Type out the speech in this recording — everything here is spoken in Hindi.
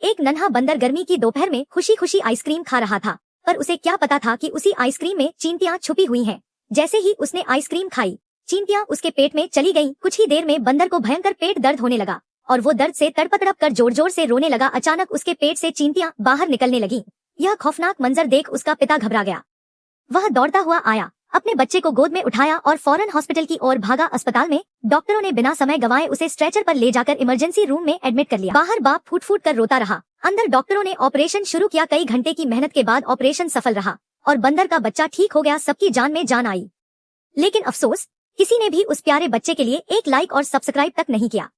एक नन्हा बंदर गर्मी की दोपहर में खुशी खुशी आइसक्रीम खा रहा था, पर उसे क्या पता था कि उसी आइसक्रीम में चींटियां छुपी हुई हैं। जैसे ही उसने आइसक्रीम खाई, चींटियां उसके पेट में चली गईं। कुछ ही देर में बंदर को भयंकर पेट दर्द होने लगा और वो दर्द से तड़पतड़प कर जोर जोर से रोने लगा। अचानक उसके पेट से चींटियां बाहर निकलने लगीं। यह खौफनाक मंजर देख उसका पिता घबरा गया। वह दौड़ता हुआ आया, अपने बच्चे को गोद में उठाया और फौरन हॉस्पिटल की ओर भागा। अस्पताल में डॉक्टरों ने बिना समय गंवाए उसे स्ट्रेचर पर ले जाकर इमरजेंसी रूम में एडमिट कर लिया। बाहर बाप फूट फूट कर रोता रहा। अंदर डॉक्टरों ने ऑपरेशन शुरू किया। कई घंटे की मेहनत के बाद ऑपरेशन सफल रहा और बंदर का बच्चा ठीक हो गया। सबकी जान में जान आई, लेकिन अफसोस, किसी ने भी उस प्यारे बच्चे के लिए एक लाइक और सब्सक्राइब तक नहीं किया।